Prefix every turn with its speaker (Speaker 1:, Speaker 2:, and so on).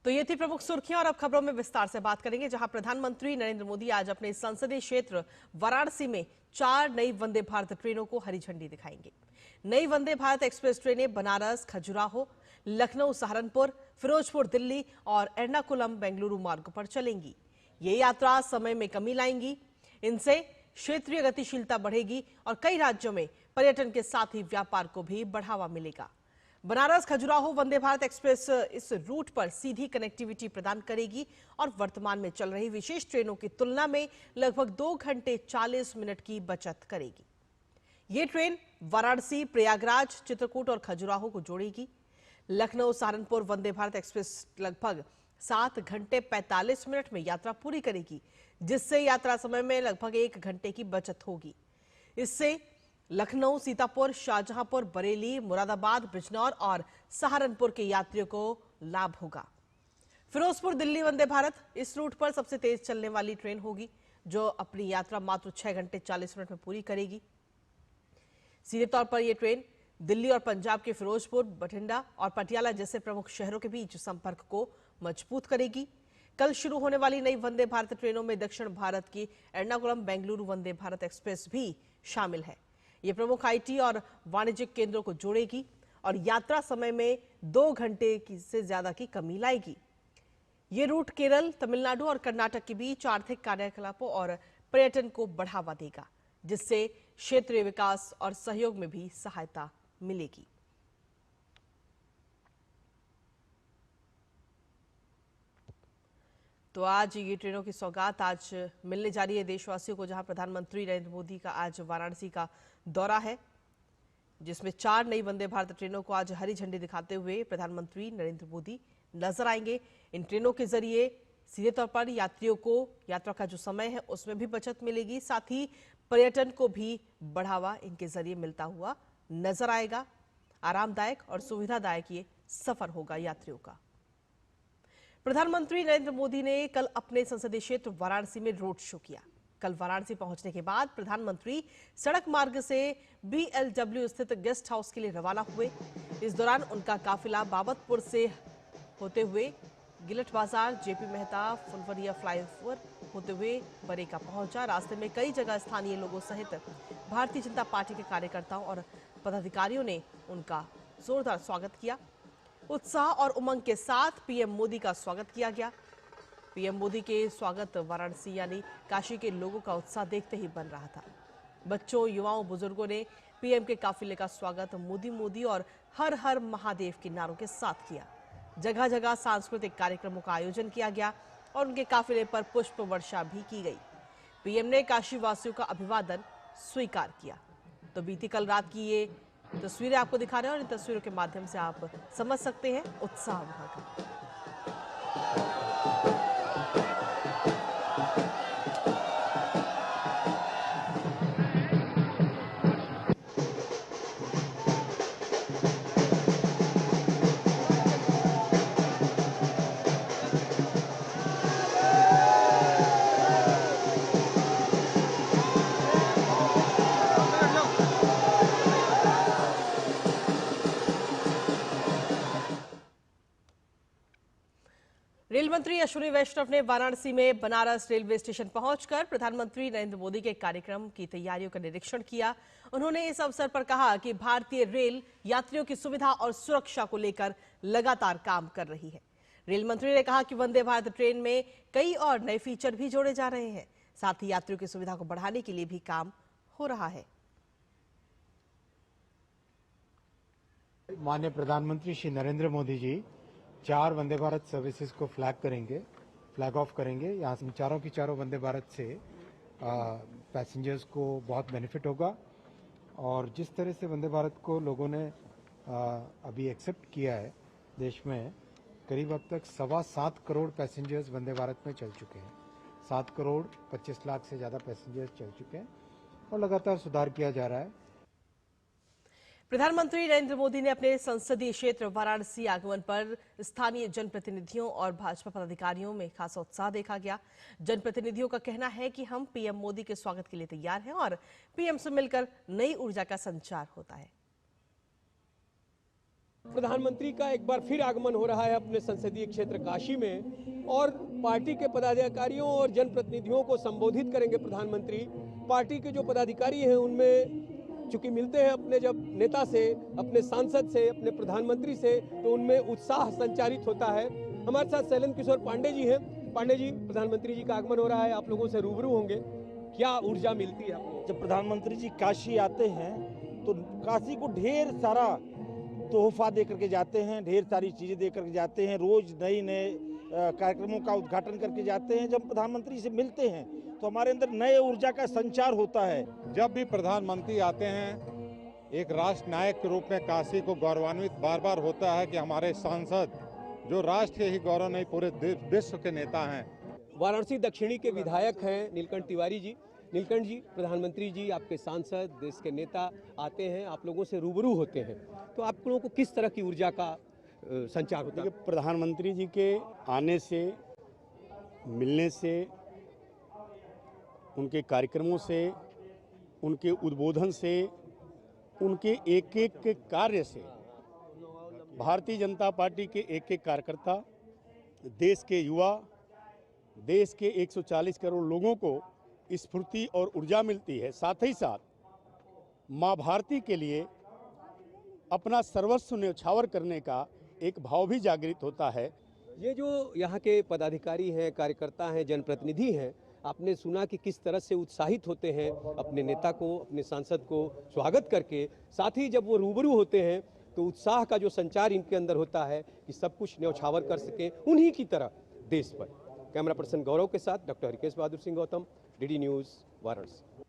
Speaker 1: तो ये थी प्रमुख सुर्खियां और अब खबरों में विस्तार से बात करेंगे, जहां प्रधानमंत्री नरेंद्र मोदी आज अपने संसदीय क्षेत्र वाराणसी में 4 नई वंदे भारत ट्रेनों को हरी झंडी दिखाएंगे। नई वंदे भारत एक्सप्रेस ट्रेनें बनारस, खजुराहो, लखनऊ, सहारनपुर, फिरोजपुर, दिल्ली और एर्नाकुलम, बेंगलुरु मार्ग पर चलेंगी। ये यात्रा समय में कमी लाएंगी। इनसे क्षेत्रीय गतिशीलता बढ़ेगी और कई राज्यों में पर्यटन के साथ ही व्यापार को भी बढ़ावा मिलेगा। बनारस खजुराहो वंदे भारत एक्सप्रेस इस रूट पर सीधी कनेक्टिविटी प्रदान करेगी और वर्तमान में चल रही विशेष ट्रेनों की तुलना में लगभग 2 घंटे 40 मिनट की बचत करेगी। ये ट्रेन वाराणसी, प्रयागराज, चित्रकूट और खजुराहो को जोड़ेगी। लखनऊ सहारनपुर वंदे भारत एक्सप्रेस लगभग 7 घंटे 45 मिनट में यात्रा पूरी करेगी, जिससे यात्रा समय में लगभग 1 घंटे की बचत होगी। इससे लखनऊ, सीतापुर, शाहजहांपुर, बरेली, मुरादाबाद, बिजनौर और सहारनपुर के यात्रियों को लाभ होगा। फिरोजपुर दिल्ली वंदे भारत इस रूट पर सबसे तेज चलने वाली ट्रेन होगी, जो अपनी यात्रा मात्र 6 घंटे 40 मिनट में पूरी करेगी। सीधे तौर पर यह ट्रेन दिल्ली और पंजाब के फिरोजपुर, बठिंडा और पटियाला जैसे प्रमुख शहरों के बीच संपर्क को मजबूत करेगी। कल शुरू होने वाली नई वंदे भारत ट्रेनों में दक्षिण भारत की एर्नाकुलम बेंगलुरु वंदे भारत एक्सप्रेस भी शामिल है। ये प्रमुख आईटी और वाणिज्यिक केंद्रों को जोड़ेगी और यात्रा समय में 2 घंटे से ज्यादा की कमी लाएगी। ये रूट केरल, तमिलनाडु और कर्नाटक के बीच आर्थिक कार्यकलापों और पर्यटन को बढ़ावा देगा, जिससे क्षेत्रीय विकास और सहयोग में भी सहायता मिलेगी। तो आज ये ट्रेनों की सौगात आज मिलने जा रही है देशवासियों को, जहां प्रधानमंत्री नरेंद्र मोदी का आज वाराणसी का दौरा है, जिसमें 4 नई वंदे भारत ट्रेनों को आज हरी झंडी दिखाते हुए प्रधानमंत्री नरेंद्र मोदी नजर आएंगे। इन ट्रेनों के जरिए सीधे तौर पर यात्रियों को यात्रा का जो समय है उसमें भी बचत मिलेगी, साथ ही पर्यटन को भी बढ़ावा इनके जरिए मिलता हुआ नजर आएगा। आरामदायक और सुविधादायक ये सफर होगा यात्रियों का। प्रधानमंत्री नरेंद्र मोदी ने कल अपने संसदीय क्षेत्र वाराणसी में रोड शो किया। कल वाराणसी पहुंचने के बाद प्रधानमंत्री सड़क मार्ग से BLW स्थित गेस्ट हाउस के लिए रवाना हुए। इस दौरान उनका काफिला बाबतपुर से होते हुए गिलट बाजार, JP मेहता, फुलवरिया फ्लाईओवर होते हुए बरेका पहुंचा। रास्ते में कई जगह स्थानीय लोगों सहित भारतीय जनता पार्टी के कार्यकर्ताओं और पदाधिकारियों ने उनका जोरदार स्वागत किया। उत्साह और उमंग के साथ PM मोदी का स्वागत किया गया। PM मोदी के स्वागत वाराणसी यानी काशी के लोगों का उत्साह देखते ही बन रहा था। बच्चों, युवाओं, बुजुर्गों ने PM के काफिले का स्वागत मोदी मोदी और हर हर महादेव के नारों के साथ किया। जगह जगह सांस्कृतिक कार्यक्रमों का आयोजन किया गया और उनके काफिले पर पुष्प वर्षा भी की गई। PM ने काशी वासियों का अभिवादन स्वीकार किया। तो बीती कल रात की ये तस्वीरें आपको दिखा रहे हैं और इन तस्वीरों के माध्यम से आप समझ सकते हैं उत्साह वहां का। रेल मंत्री अश्विनी वैष्णव ने वाराणसी में बनारस रेलवे स्टेशन पहुंचकर प्रधानमंत्री नरेंद्र मोदी के कार्यक्रम की तैयारियों का निरीक्षण किया। उन्होंने इस अवसर पर कहा कि भारतीय रेल यात्रियों की सुविधा और सुरक्षा को लेकर लगातार काम कर रही है। रेल मंत्री ने कहा कि वंदे भारत ट्रेन में कई और नए फीचर भी जोड़े जा रहे हैं, साथ ही यात्रियों की सुविधा को बढ़ाने के लिए भी काम हो रहा है।
Speaker 2: माननीय प्रधानमंत्री श्री नरेंद्र मोदी जी 4 वंदे भारत सर्विसेज को फ्लैग ऑफ करेंगे। यहाँ से चारों की चारों वंदे भारत से पैसेंजर्स को बहुत बेनिफिट होगा और जिस तरह से वंदे भारत को लोगों ने अभी एक्सेप्ट किया है, देश में करीब अब तक 7.25 करोड़ पैसेंजर्स वंदे भारत में चल चुके हैं। 7 करोड़ 25 लाख से ज्यादा पैसेंजर्स चल चुके हैं और लगातार सुधार किया जा रहा है।
Speaker 1: प्रधानमंत्री नरेंद्र मोदी ने अपने संसदीय क्षेत्र वाराणसी आगमन पर स्थानीय जनप्रतिनिधियों और भाजपा पदाधिकारियों में खासा उत्साह देखा गया। जनप्रतिनिधियों का कहना है कि हम PM मोदी के स्वागत के लिए तैयार हैं और PM से मिलकर नई ऊर्जा का संचार होता है।
Speaker 3: प्रधानमंत्री का एक बार फिर आगमन हो रहा है अपने संसदीय क्षेत्र काशी में और पार्टी के पदाधिकारियों और जनप्रतिनिधियों को संबोधित करेंगे प्रधानमंत्री। पार्टी के जो पदाधिकारी हैं उनमें चूंकि मिलते हैं अपने जब नेता से, अपने सांसद से, अपने प्रधानमंत्री से, तो उनमें उत्साह संचारित होता है। हमारे साथ शैलेंद्र किशोर पांडे जी हैं। पांडे जी, प्रधानमंत्री जी का आगमन हो रहा है, आप लोगों से रूबरू होंगे, क्या ऊर्जा मिलती है आपको?
Speaker 4: जब प्रधानमंत्री जी काशी आते हैं तो काशी को ढेर सारा तोहफा दे करके जाते हैं, ढेर सारी चीज़ें दे करके जाते हैं, रोज नए नए कार्यक्रमों का उद्घाटन करके जाते हैं। जब प्रधानमंत्री से मिलते हैं तो हमारे अंदर नए ऊर्जा का संचार होता है।
Speaker 5: जब भी प्रधानमंत्री आते हैं एक राष्ट्र नायक के रूप में काशी को गौरवान्वित बार बार होता है कि हमारे सांसद जो राष्ट्र के ही गौरव नहीं पूरे विश्व के नेता हैं।
Speaker 3: वाराणसी दक्षिणी के विधायक हैं नीलकंठ तिवारी जी। नीलकंठ जी, प्रधानमंत्री जी आपके सांसद, देश के नेता आते हैं, आप लोगों से रूबरू होते हैं, तो आप लोगों को किस तरह की ऊर्जा का संचार होता है?
Speaker 6: देखिए, प्रधानमंत्री जी के आने से, मिलने से, उनके कार्यक्रमों से, उनके उद्बोधन से, उनके एक एक कार्य से भारतीय जनता पार्टी के एक एक कार्यकर्ता, देश के युवा, देश के 140 करोड़ लोगों को स्फूर्ति और ऊर्जा मिलती है। साथ ही साथ माँ भारती के लिए अपना सर्वस्व न्यौछावर करने का एक भाव भी जागृत होता है।
Speaker 3: ये जो यहाँ के पदाधिकारी हैं, कार्यकर्ता हैं, जनप्रतिनिधि हैं, आपने सुना कि किस तरह से उत्साहित होते हैं अपने नेता को, अपने सांसद को स्वागत करके। साथ ही जब वो रूबरू होते हैं तो उत्साह का जो संचार इनके अंदर होता है कि सब कुछ न्यौछावर कर सकें उन्हीं की तरह देश पर। कैमरा पर्सन गौरव के साथ doctor Harikesh Bahadur Singh Gautam, DD news, Varanasi.